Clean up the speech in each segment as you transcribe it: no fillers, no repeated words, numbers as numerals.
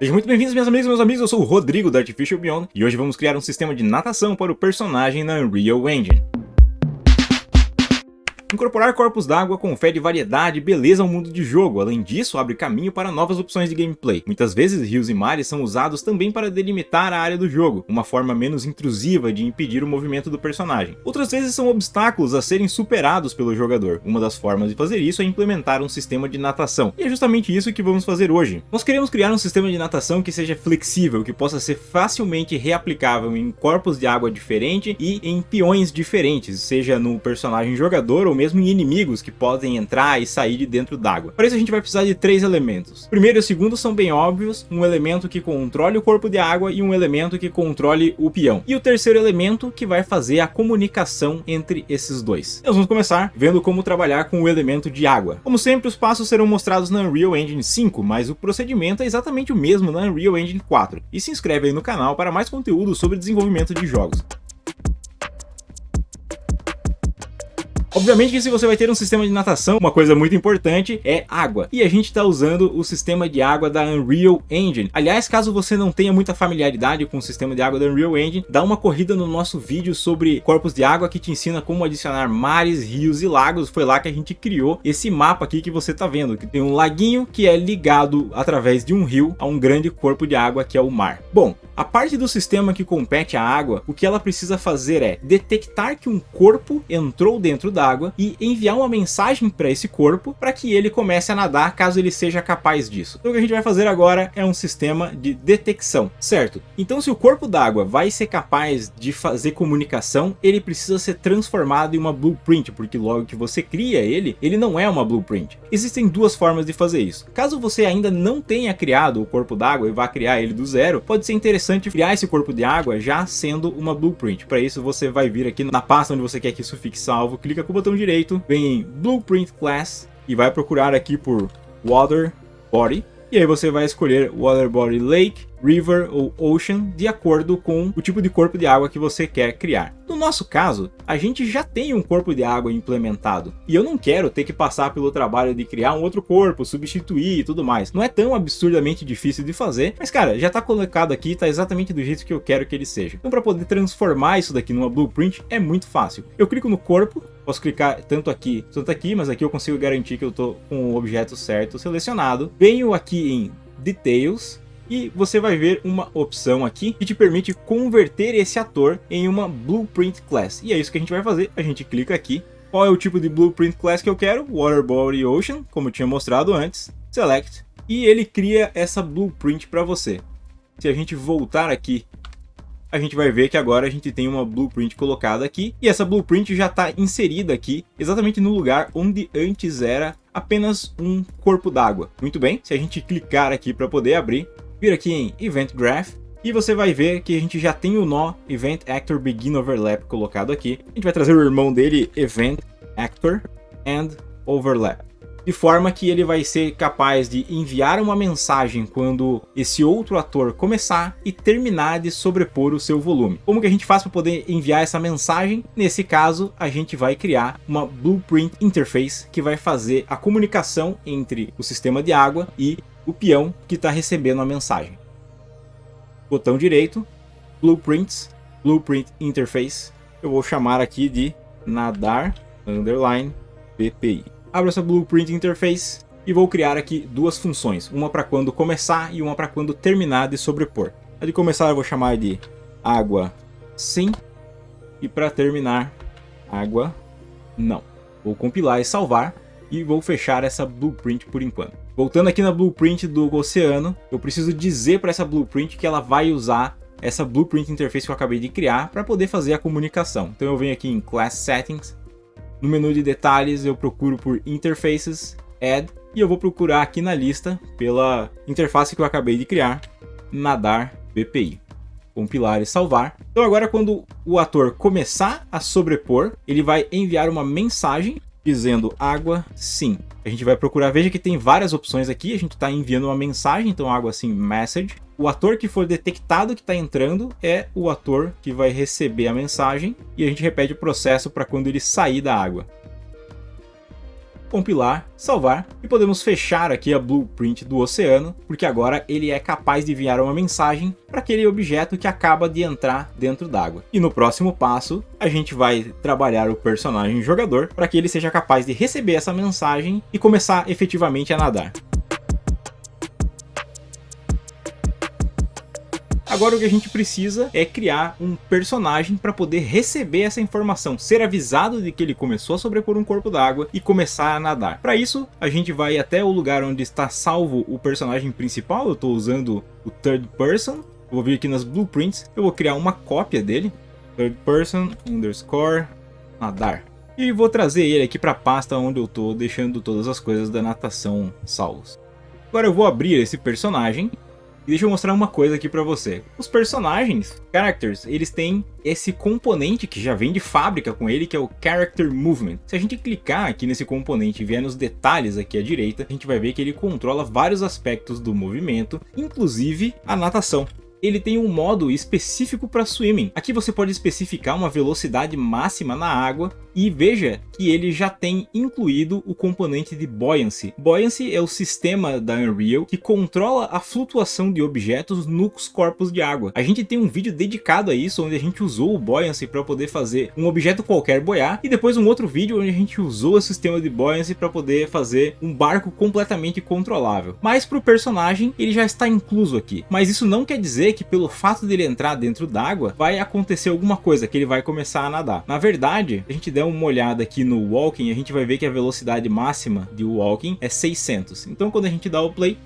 Sejam muito bem-vindos, minhas amigas e meus amigos, eu sou o Rodrigo da Artificial Beyond e hoje vamos criar um sistema de natação para o personagem na Unreal Engine. Incorporar corpos d'água confere variedade e beleza ao mundo de jogo, além disso abre caminho para novas opções de gameplay. Muitas vezes rios e mares são usados também para delimitar a área do jogo, uma forma menos intrusiva de impedir o movimento do personagem. Outras vezes são obstáculos a serem superados pelo jogador. Uma das formas de fazer isso é implementar um sistema de natação, e é justamente isso que vamos fazer hoje. Nós queremos criar um sistema de natação que seja flexível, que possa ser facilmente reaplicável em corpos de água diferentes e em peões diferentes, seja no personagem jogador ou mesmo em inimigos que podem entrar e sair de dentro d'água. Para isso a gente vai precisar de três elementos. O primeiro e o segundo são bem óbvios, um elemento que controle o corpo de água e um elemento que controle o peão. E o terceiro elemento que vai fazer a comunicação entre esses dois. Nós vamos começar vendo como trabalhar com o elemento de água. Como sempre, os passos serão mostrados na Unreal Engine 5, mas o procedimento é exatamente o mesmo na Unreal Engine 4. E se inscreve aí no canal para mais conteúdo sobre desenvolvimento de jogos. Obviamente que se você vai ter um sistema de natação, uma coisa muito importante é água. E a gente está usando o sistema de água da Unreal Engine. Aliás, caso você não tenha muita familiaridade com o sistema de água da Unreal Engine, dá uma corrida no nosso vídeo sobre corpos de água que te ensina como adicionar mares, rios e lagos. Foi lá que a gente criou esse mapa aqui que você está vendo, que tem um laguinho que é ligado através de um rio a um grande corpo de água que é o mar. Bom, a parte do sistema que compete à água, o que ela precisa fazer é detectar que um corpo entrou dentro d'água e enviar uma mensagem para esse corpo para que ele comece a nadar caso ele seja capaz disso. Então o que a gente vai fazer agora é um sistema de detecção, certo? Então se o corpo d'água vai ser capaz de fazer comunicação, ele precisa ser transformado em uma blueprint, porque logo que você cria ele não é uma blueprint. Existem duas formas de fazer isso. Caso você ainda não tenha criado o corpo d'água e vá criar ele do zero, pode ser interessante criar esse corpo de água já sendo uma blueprint. Para isso você vai vir aqui na pasta onde você quer que isso fique salvo, clica com o botão direito, vem em Blueprint Class e vai procurar aqui por Water Body. E aí você vai escolher Water Body Lake, River ou Ocean de acordo com o tipo de corpo de água que você quer criar. No nosso caso, a gente já tem um corpo de água implementado e eu não quero ter que passar pelo trabalho de criar um outro corpo, substituir e tudo mais. Não é tão absurdamente difícil de fazer, mas cara, já está colocado aqui, está exatamente do jeito que eu quero que ele seja. Então para poder transformar isso daqui numa blueprint é muito fácil. Eu clico no corpo, posso clicar tanto aqui, mas aqui eu consigo garantir que eu estou com o objeto certo selecionado. Venho aqui em Details e você vai ver uma opção aqui que te permite converter esse ator em uma Blueprint Class. E é isso que a gente vai fazer. A gente clica aqui. Qual é o tipo de Blueprint Class que eu quero? Water Body Ocean, como eu tinha mostrado antes. Select. E ele cria essa Blueprint para você. Se a gente voltar aqui, a gente vai ver que agora a gente tem uma Blueprint colocada aqui. E essa Blueprint já está inserida aqui, exatamente no lugar onde antes era apenas um corpo d'água. Muito bem, se a gente clicar aqui para poder abrir, vir aqui em Event Graph e você vai ver que a gente já tem o nó Event Actor Begin Overlap colocado aqui. A gente vai trazer o irmão dele, Event Actor and Overlap, de forma que ele vai ser capaz de enviar uma mensagem quando esse outro ator começar e terminar de sobrepor o seu volume. Como que a gente faz para poder enviar essa mensagem? Nesse caso, a gente vai criar uma Blueprint Interface que vai fazer a comunicação entre o sistema de água e o peão que está recebendo a mensagem. Botão direito, Blueprints, Blueprint Interface. Eu vou chamar aqui de nadar _ BPI. Abro essa Blueprint Interface e vou criar aqui duas funções. Uma para quando começar e uma para quando terminar de sobrepor. A de começar eu vou chamar de água sim. E para terminar, água não. Vou compilar e salvar. E vou fechar essa Blueprint por enquanto. Voltando aqui na Blueprint do oceano, eu preciso dizer para essa Blueprint que ela vai usar essa Blueprint Interface que eu acabei de criar para poder fazer a comunicação. Então eu venho aqui em Class Settings, no menu de detalhes eu procuro por Interfaces, Add, e eu vou procurar aqui na lista pela interface que eu acabei de criar, nadar BPI. Compilar e salvar. Então agora quando o ator começar a sobrepor, ele vai enviar uma mensagem dizendo água sim. A gente vai procurar, veja que tem várias opções aqui, a gente está enviando uma mensagem, então água sim, message. O ator que for detectado que está entrando é o ator que vai receber a mensagem e a gente repete o processo para quando ele sair da água. compilar, salvar e podemos fechar aqui a blueprint do oceano, porque agora ele é capaz de enviar uma mensagem para aquele objeto que acaba de entrar dentro d'água. E no próximo passo, a gente vai trabalhar o personagem jogador para que ele seja capaz de receber essa mensagem e começar efetivamente a nadar. Agora o que a gente precisa é criar um personagem para poder receber essa informação, ser avisado de que ele começou a sobrepor um corpo d'água e começar a nadar. Para isso, a gente vai até o lugar onde está salvo o personagem principal. Eu estou usando o third person. Eu vou vir aqui nas blueprints, eu vou criar uma cópia dele, third person underscore nadar. E vou trazer ele aqui para a pasta onde eu estou deixando todas as coisas da natação salvos. Agora eu vou abrir esse personagem. E deixa eu mostrar uma coisa aqui pra você. Os personagens, characters, eles têm esse componente que já vem de fábrica com ele, que é o Character Movement. Se a gente clicar aqui nesse componente e vier nos detalhes aqui à direita, a gente vai ver que ele controla vários aspectos do movimento, inclusive a natação. Ele tem um modo específico para swimming. Aqui você pode especificar uma velocidade máxima na água e veja que ele já tem incluído o componente de Buoyancy. Buoyancy é o sistema da Unreal que controla a flutuação de objetos nos corpos de água. A gente tem um vídeo dedicado a isso, onde a gente usou o Buoyancy para poder fazer um objeto qualquer boiar, e depois um outro vídeo onde a gente usou o sistema de Buoyancy para poder fazer um barco completamente controlável. Mas para o personagem ele já está incluso aqui. Mas isso não quer dizer que pelo fato dele entrar dentro d'água vai acontecer alguma coisa, que ele vai começar a nadar. Na verdade, a gente der uma olhada aqui no Walking, a gente vai ver que a velocidade máxima de Walking é 600. Então quando a gente dá o play,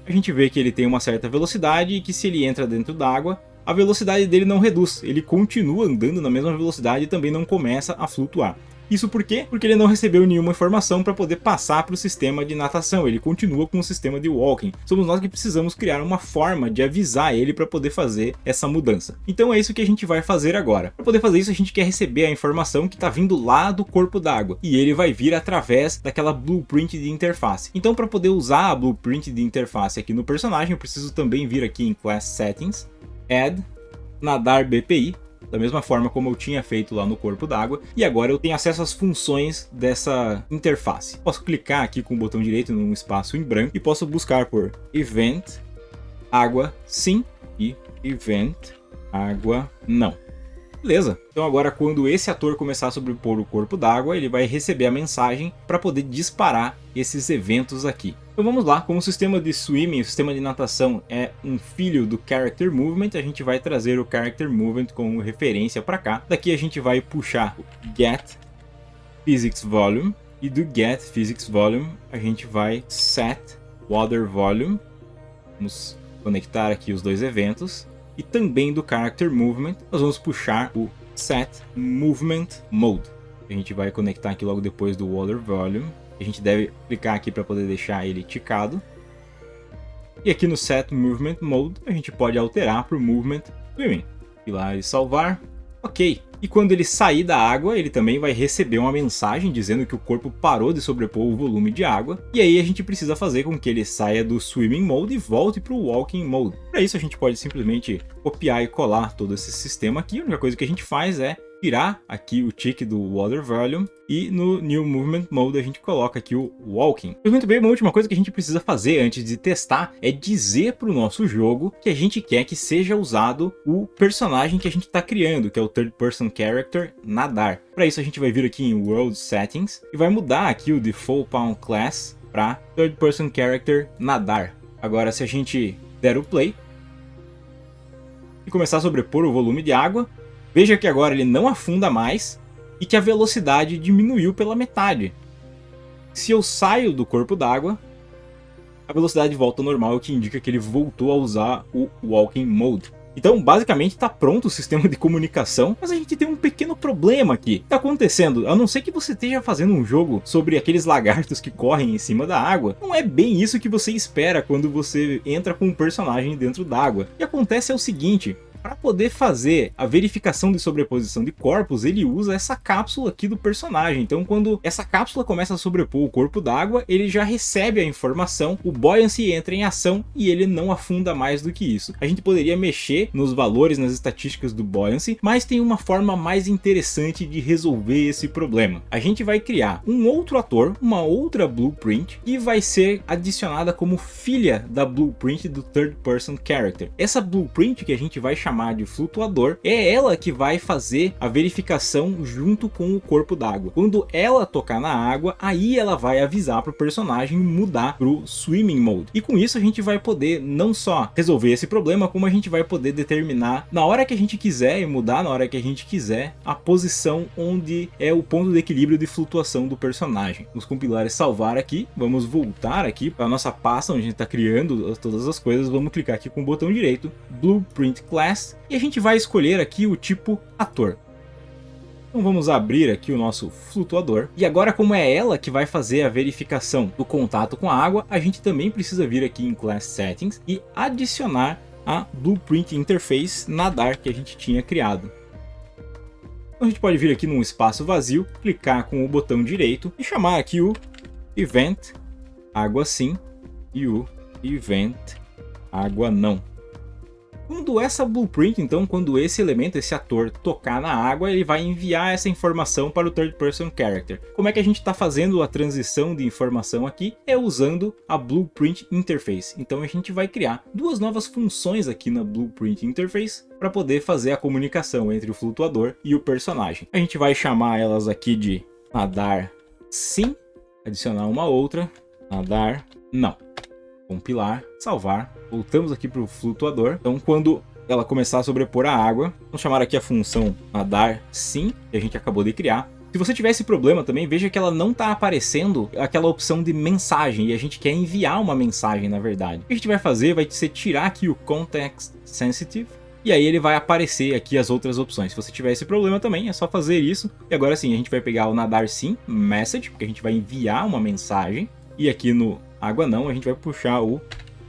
a gente vê que ele tem uma certa velocidade e que se ele entra dentro d'água, a velocidade dele não reduz, ele continua andando na mesma velocidade e também não começa a flutuar. Isso por quê? Porque ele não recebeu nenhuma informação para poder passar para o sistema de natação, ele continua com o sistema de walking. Somos nós que precisamos criar uma forma de avisar ele para poder fazer essa mudança. Então é isso que a gente vai fazer agora. Para poder fazer isso, a gente quer receber a informação que está vindo lá do corpo d'água, e ele vai vir através daquela blueprint de interface. Então para poder usar a blueprint de interface aqui no personagem, eu preciso também vir aqui em Class Settings, Add, Nadar BPI, da mesma forma como eu tinha feito lá no corpo d'água, e agora eu tenho acesso às funções dessa interface. Posso clicar aqui com o botão direito num espaço em branco e posso buscar por Event, Água Sim e Event, Água Não. Beleza, então agora quando esse ator começar a sobrepor o corpo d'água, ele vai receber a mensagem para poder disparar esses eventos aqui. Então vamos lá, como o sistema de swimming, o sistema de natação é um filho do Character Movement, a gente vai trazer o Character Movement como referência para cá. Daqui a gente vai puxar o Get Physics Volume, e do Get Physics Volume a gente vai Set Water Volume. Vamos conectar aqui os dois eventos. E também do Character Movement, nós vamos puxar o Set Movement Mode. A gente vai conectar aqui logo depois do Water Volume. A gente deve clicar aqui para poder deixar ele ticado. E aqui no Set Movement Mode, a gente pode alterar para o Movement Swimming. Ir lá e salvar. Ok. E quando ele sair da água, ele também vai receber uma mensagem dizendo que o corpo parou de sobrepor o volume de água. E aí a gente precisa fazer com que ele saia do Swimming Mode e volte para o Walking Mode. Para isso a gente pode simplesmente copiar e colar todo esse sistema aqui. A única coisa que a gente faz é tirar aqui o tick do Water Volume e no New Movement Mode a gente coloca aqui o Walking. Mas muito bem, uma última coisa que a gente precisa fazer antes de testar é dizer para o nosso jogo que a gente quer que seja usado o personagem que a gente está criando, que é o Third Person Character Nadar. Para isso a gente vai vir aqui em World Settings e vai mudar aqui o Default Pawn Class para Third Person Character Nadar. Agora se a gente der o play e começar a sobrepor o volume de água, veja que agora ele não afunda mais e que a velocidade diminuiu pela metade. Se eu saio do corpo d'água, a velocidade volta ao normal, o que indica que ele voltou a usar o Walking Mode. Então, basicamente, está pronto o sistema de comunicação, mas a gente tem um pequeno problema aqui. O que está acontecendo? A não ser que você esteja fazendo um jogo sobre aqueles lagartos que correm em cima da água, não é bem isso que você espera quando você entra com um personagem dentro d'água. O que acontece é o seguinte: para poder fazer a verificação de sobreposição de corpos, ele usa essa cápsula aqui do personagem. Então quando essa cápsula começa a sobrepor o corpo d'água, ele já recebe a informação, o Buoyancy entra em ação e ele não afunda mais do que isso. A gente poderia mexer nos valores, nas estatísticas do Buoyancy, mas tem uma forma mais interessante de resolver esse problema. A gente vai criar um outro ator, uma outra blueprint, que vai ser adicionada como filha da blueprint do third person character. Essa blueprint, que a gente vai chamar de flutuador, é ela que vai fazer a verificação junto com o corpo d'água. Quando ela tocar na água, aí ela vai avisar para o personagem mudar para o swimming mode. E com isso a gente vai poder não só resolver esse problema, como a gente vai poder determinar na hora que a gente quiser e mudar na hora que a gente quiser a posição onde é o ponto de equilíbrio de flutuação do personagem. Vamos compilar e salvar aqui, vamos voltar aqui para a nossa pasta onde a gente está criando todas as coisas, vamos clicar aqui com o botão direito, Blueprint Class, e a gente vai escolher aqui o tipo ator. Então vamos abrir aqui o nosso flutuador, e agora, como é ela que vai fazer a verificação do contato com a água, a gente também precisa vir aqui em Class Settings e adicionar a Blueprint Interface nadar que a gente tinha criado. Então a gente pode vir aqui num espaço vazio, clicar com o botão direito e chamar aqui o Event Água Sim e o Event Água Não. Quando essa blueprint, então, quando esse elemento, esse ator tocar na água, ele vai enviar essa informação para o third person character. Como é que a gente está fazendo a transição de informação aqui? É usando a Blueprint Interface. Então a gente vai criar duas novas funções aqui na Blueprint Interface para poder fazer a comunicação entre o flutuador e o personagem. A gente vai chamar elas aqui de nadar sim, adicionar uma outra, nadar não. Compilar, salvar, voltamos aqui para o flutuador. Então quando ela começar a sobrepor a água, vamos chamar aqui a função nadar sim, que a gente acabou de criar. Se você tiver esse problema também, veja que ela não está aparecendo aquela opção de mensagem, e a gente quer enviar uma mensagem na verdade. O que a gente vai fazer vai ser tirar aqui o Context Sensitive, e aí ele vai aparecer aqui as outras opções. Se você tiver esse problema também, é só fazer isso. E agora sim, a gente vai pegar o nadar sim, message, porque a gente vai enviar uma mensagem, e aqui no água não, a gente vai puxar o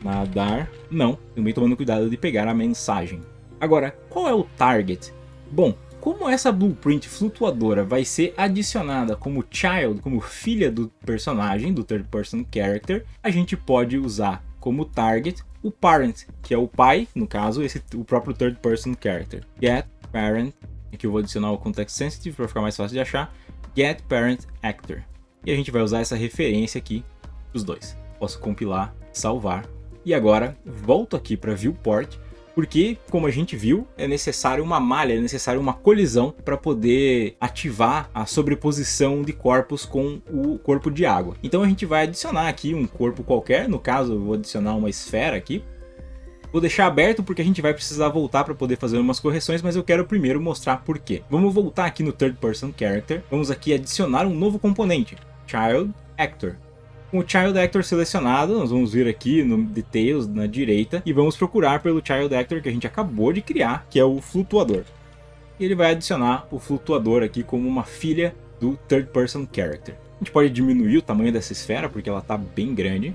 nadar não, também tomando cuidado de pegar a mensagem. Agora, qual é o target? Bom, como essa blueprint flutuadora vai ser adicionada como child, como filha do personagem, do third person character, a gente pode usar como target o parent, que é o pai, no caso, o próprio third person character. Get parent, aqui eu vou adicionar o context sensitive para ficar mais fácil de achar, get parent actor. E a gente vai usar essa referência aqui dos dois. Posso compilar, salvar. E agora volto aqui para Viewport, porque como a gente viu, é necessário uma malha, é necessário uma colisão para poder ativar a sobreposição de corpos com o corpo de água. Então a gente vai adicionar aqui um corpo qualquer, no caso eu vou adicionar uma esfera aqui. Vou deixar aberto porque a gente vai precisar voltar para poder fazer umas correções, mas eu quero primeiro mostrar por quê. Vamos voltar aqui no Third Person Character, vamos aqui adicionar um novo componente, Child Actor. Com o Child Actor selecionado, nós vamos vir aqui no Details na direita e vamos procurar pelo Child Actor que a gente acabou de criar, que é o flutuador. E ele vai adicionar o flutuador aqui como uma filha do Third Person Character. A gente pode diminuir o tamanho dessa esfera porque ela está bem grande.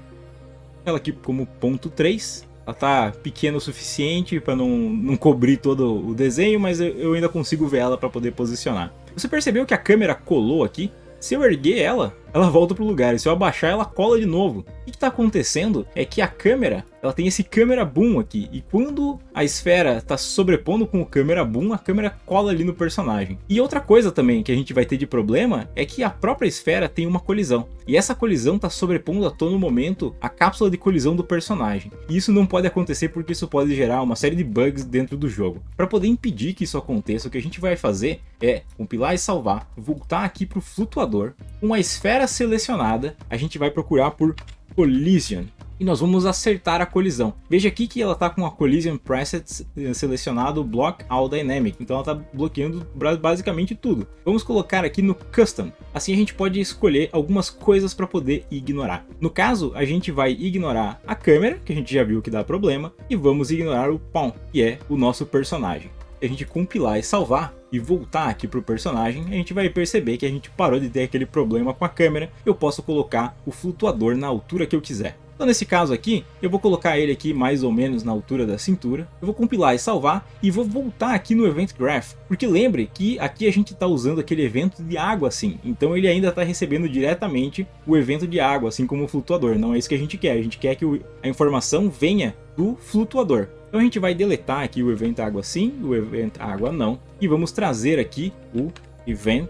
Ela aqui como ponto 3, ela está pequena o suficiente para não cobrir todo o desenho, mas eu ainda consigo ver ela para poder posicionar. Você percebeu que a câmera colou aqui? Se eu erguer ela volta para o lugar, e se eu abaixar ela cola de novo. O que está acontecendo é que a câmera, ela tem esse câmera boom aqui, e quando a esfera está sobrepondo com o câmera boom, a câmera cola ali no personagem. E outra coisa também que a gente vai ter de problema é que a própria esfera tem uma colisão, e essa colisão está sobrepondo a todo momento a cápsula de colisão do personagem. E isso não pode acontecer porque isso pode gerar uma série de bugs dentro do jogo. Para poder impedir que isso aconteça, o que a gente vai fazer é compilar e salvar, voltar aqui para o flutuador, com a esfera selecionada, a gente vai procurar por Collision e nós vamos acertar a colisão. Veja aqui que ela está com a Collision Preset selecionado Block All Dynamic, então ela está bloqueando basicamente tudo. Vamos colocar aqui no Custom, assim a gente pode escolher algumas coisas para poder ignorar. No caso, a gente vai ignorar a câmera, que a gente já viu que dá problema, e vamos ignorar o Pawn, que é o nosso personagem. A gente compilar e salvar e voltar aqui para o personagem, a gente vai perceber que a gente parou de ter aquele problema com a câmera. Eu posso colocar o flutuador na altura que eu quiser. Então nesse caso aqui, eu vou colocar ele aqui mais ou menos na altura da cintura, eu vou compilar e salvar e vou voltar aqui no Event Graph, porque lembre que aqui a gente está usando aquele evento de água assim, então ele ainda está recebendo diretamente o evento de água, assim como o flutuador, não é isso que a gente quer que a informação venha do flutuador. Então a gente vai deletar aqui o evento água sim, o evento água não, e vamos trazer aqui o event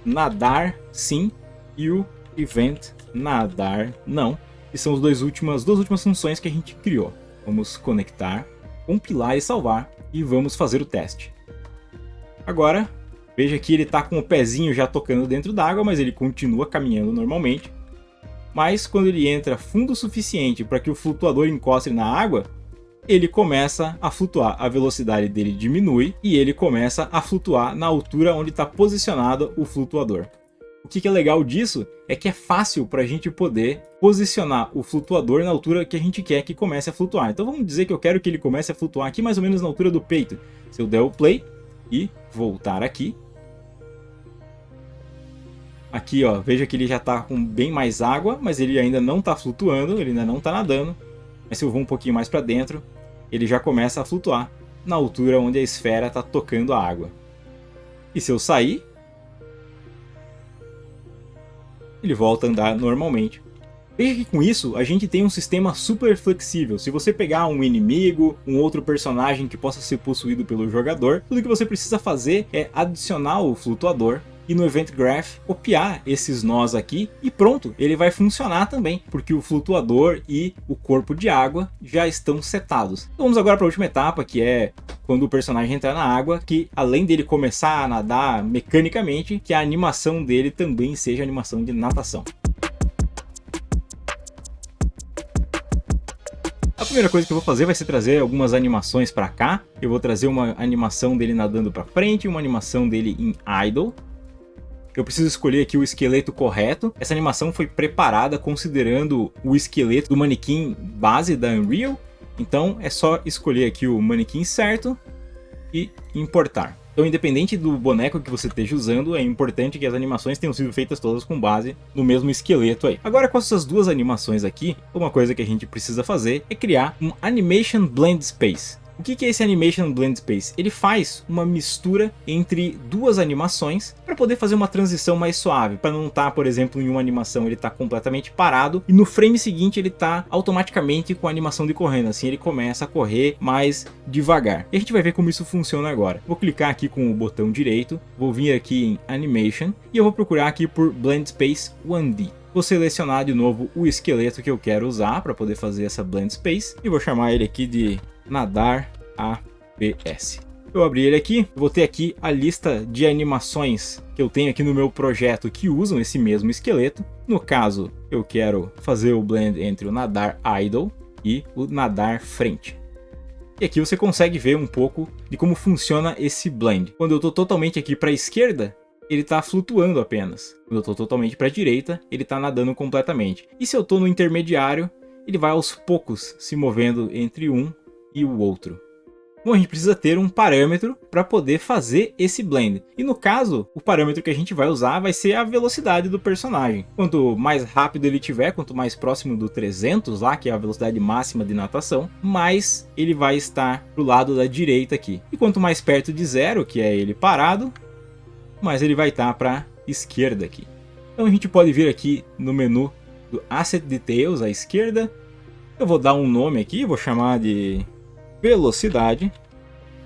nadar sim e o event nadar não, que são as duas últimas funções que a gente criou. Vamos conectar, compilar e salvar e vamos fazer o teste. Agora, veja que ele está com o pezinho já tocando dentro d'água, mas ele continua caminhando normalmente. Mas quando ele entra fundo o suficiente para que o flutuador encoste na água, ele começa a flutuar, a velocidade dele diminui e ele começa a flutuar na altura onde está posicionado o flutuador. O que é legal disso é que é fácil para a gente poder posicionar o flutuador na altura que a gente quer que comece a flutuar. Então vamos dizer que eu quero que ele comece a flutuar aqui mais ou menos na altura do peito. Se eu der o play e voltar aqui, ó, veja que ele já está com bem mais água, mas ele ainda não está flutuando, ele ainda não está nadando. Mas se eu vou um pouquinho mais para dentro, ele já começa a flutuar na altura onde a esfera está tocando a água. E se eu sair, ele volta a andar normalmente. Veja que com isso a gente tem um sistema super flexível. Se você pegar um inimigo, um outro personagem que possa ser possuído pelo jogador, tudo que você precisa fazer é adicionar o flutuador e no Event Graph copiar esses nós aqui e pronto, ele vai funcionar também, porque o flutuador e o corpo de água já estão setados. Então vamos agora para a última etapa, que é quando o personagem entrar na água, que além dele começar a nadar mecanicamente, que a animação dele também seja animação de natação. A primeira coisa que eu vou fazer vai ser trazer algumas animações para cá. Eu vou trazer uma animação dele nadando para frente, uma animação dele em idle. Eu preciso escolher aqui o esqueleto correto. Essa animação foi preparada considerando o esqueleto do manequim base da Unreal. Então é só escolher aqui o manequim certo e importar. Então, independente do boneco que você esteja usando, é importante que as animações tenham sido feitas todas com base no mesmo esqueleto aí. Agora, com essas duas animações aqui, uma coisa que a gente precisa fazer é criar um Animation Blend Space. O que é esse Animation Blend Space? Ele faz uma mistura entre duas animações para poder fazer uma transição mais suave, para não estar, por exemplo, em uma animação ele está completamente parado e no frame seguinte ele está automaticamente com a animação de correndo, assim ele começa a correr mais devagar. E a gente vai ver como isso funciona agora. Vou clicar aqui com o botão direito, vou vir aqui em Animation e eu vou procurar aqui por Blend Space 1D. Vou selecionar de novo o esqueleto que eu quero usar para poder fazer essa Blend Space e vou chamar ele aqui de Nadar ABS. Eu abri ele aqui, vou ter aqui a lista de animações que eu tenho aqui no meu projeto que usam esse mesmo esqueleto. No caso, eu quero fazer o blend entre o nadar idle e o nadar frente. E aqui você consegue ver um pouco de como funciona esse blend. Quando eu estou totalmente aqui para a esquerda, ele está flutuando apenas. Quando eu estou totalmente para a direita, ele está nadando completamente. E se eu estou no intermediário, ele vai aos poucos se movendo entre um e o outro. Bom, a gente precisa ter um parâmetro para poder fazer esse blend. E no caso, o parâmetro que a gente vai usar vai ser a velocidade do personagem. Quanto mais rápido ele tiver, quanto mais próximo do 300 lá, que é a velocidade máxima de natação, mais ele vai estar pro lado da direita aqui. E quanto mais perto de zero, que é ele parado, mais ele vai estar para a esquerda aqui. Então a gente pode vir aqui no menu do Asset Details à esquerda. Eu vou dar um nome aqui, vou chamar de velocidade.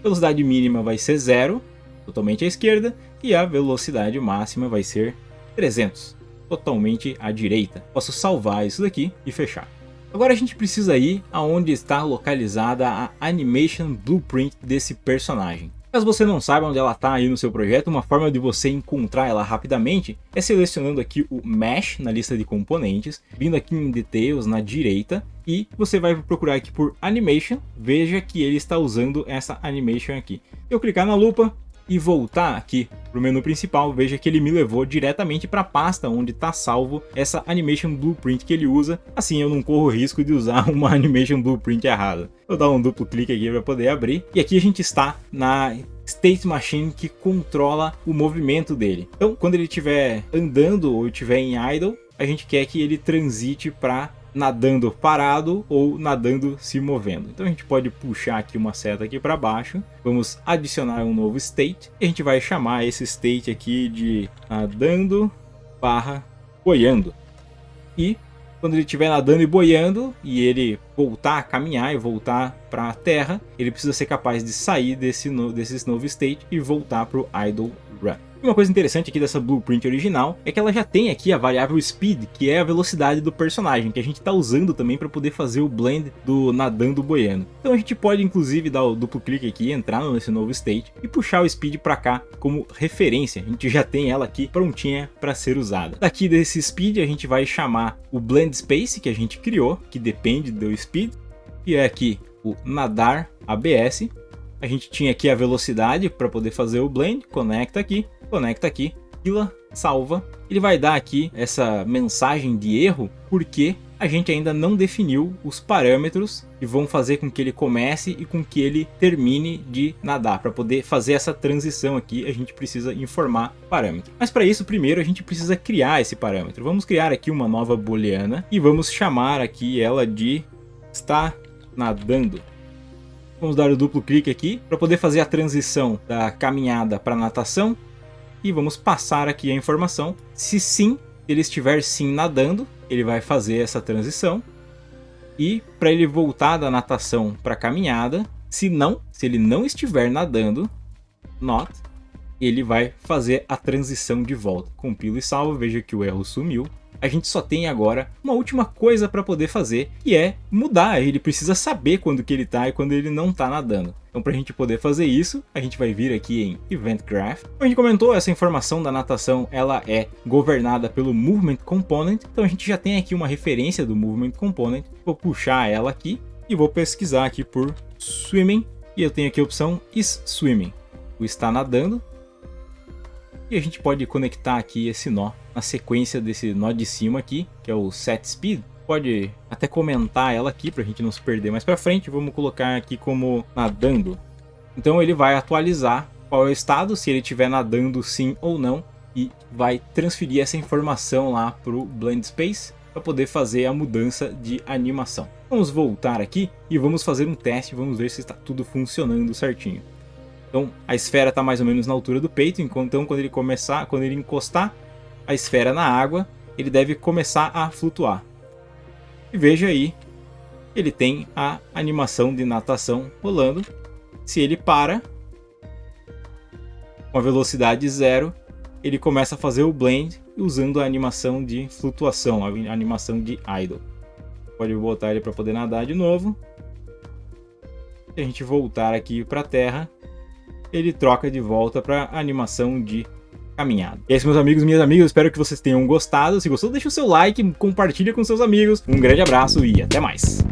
Velocidade mínima vai ser 0, totalmente à esquerda, e a velocidade máxima vai ser 300, totalmente à direita. Posso salvar isso daqui e fechar. Agora a gente precisa ir aonde está localizada a Animation Blueprint desse personagem. Caso você não saiba onde ela está aí no seu projeto, uma forma de você encontrar ela rapidamente é selecionando aqui o Mesh na lista de componentes, vindo aqui em Details na direita e você vai procurar aqui por Animation, veja que ele está usando essa Animation aqui. Eu clicar na lupa e voltar aqui para o menu principal, veja que ele me levou diretamente para a pasta onde está salvo essa Animation Blueprint que ele usa, assim eu não corro o risco de usar uma Animation Blueprint errada. Vou dar um duplo clique aqui para poder abrir, e aqui a gente está na State Machine que controla o movimento dele. Então quando ele estiver andando ou estiver em idle, a gente quer que ele transite para nadando parado ou nadando se movendo. Então a gente pode puxar aqui uma seta aqui para baixo, vamos adicionar um novo state e a gente vai chamar esse state aqui de nadando barra boiando. E quando ele estiver nadando e boiando e ele voltar a caminhar e voltar para a terra, ele precisa ser capaz de sair desse novo state e voltar para o idle run. E uma coisa interessante aqui dessa blueprint original é que ela já tem aqui a variável speed, que é a velocidade do personagem, que a gente está usando também para poder fazer o blend do nadando boiando. Então a gente pode inclusive dar o duplo clique aqui, entrar nesse novo state e puxar o speed para cá como referência. A gente já tem ela aqui prontinha para ser usada. Daqui desse speed a gente vai chamar o blend space que a gente criou, que depende do speed, e é aqui o nadar ABS. A gente tinha aqui a velocidade para poder fazer o blend, conecta aqui, fila, salva. Ele vai dar aqui essa mensagem de erro porque a gente ainda não definiu os parâmetros que vão fazer com que ele comece e com que ele termine de nadar. Para poder fazer essa transição aqui, a gente precisa informar o parâmetro. Mas para isso, primeiro a gente precisa criar esse parâmetro. Vamos criar aqui uma nova booleana e vamos chamar aqui ela de está nadando. Vamos dar o duplo clique aqui para poder fazer a transição da caminhada para natação. E vamos passar aqui a informação. Se sim, ele estiver sim nadando, ele vai fazer essa transição. E para ele voltar da natação para a caminhada, se ele não estiver nadando, not, ele vai fazer a transição de volta. Compilo e salvo, veja que o erro sumiu. A gente só tem agora uma última coisa para poder fazer, e é mudar. Ele precisa saber quando que ele está e quando ele não está nadando. Então, para a gente poder fazer isso, a gente vai vir aqui em Event Graph. Como a gente comentou, essa informação da natação ela é governada pelo Movement Component. Então a gente já tem aqui uma referência do Movement Component. Vou puxar ela aqui e vou pesquisar aqui por Swimming. E eu tenho aqui a opção Is Swimming. O está nadando. E a gente pode conectar aqui esse nó na sequência desse nó de cima aqui, que é o Set Speed. Pode até comentar ela aqui para a gente não se perder mais para frente. Vamos colocar aqui como nadando. Então ele vai atualizar qual é o estado, se ele estiver nadando sim ou não, e vai transferir essa informação lá para o Blend Space para poder fazer a mudança de animação. Vamos voltar aqui e vamos fazer um teste, vamos ver se está tudo funcionando certinho. Então a esfera está mais ou menos na altura do peito, então quando ele encostar a esfera na água, ele deve começar a flutuar. E veja aí, ele tem a animação de natação rolando. Se ele para, com a velocidade 0, ele começa a fazer o blend usando a animação de flutuação, a animação de idle. Pode botar ele para poder nadar de novo. Se a gente voltar aqui para a terra, ele troca de volta para a animação de caminhada. E é isso, meus amigos e minhas amigas, espero que vocês tenham gostado. Se gostou, deixa o seu like, compartilha com seus amigos. Um grande abraço e até mais!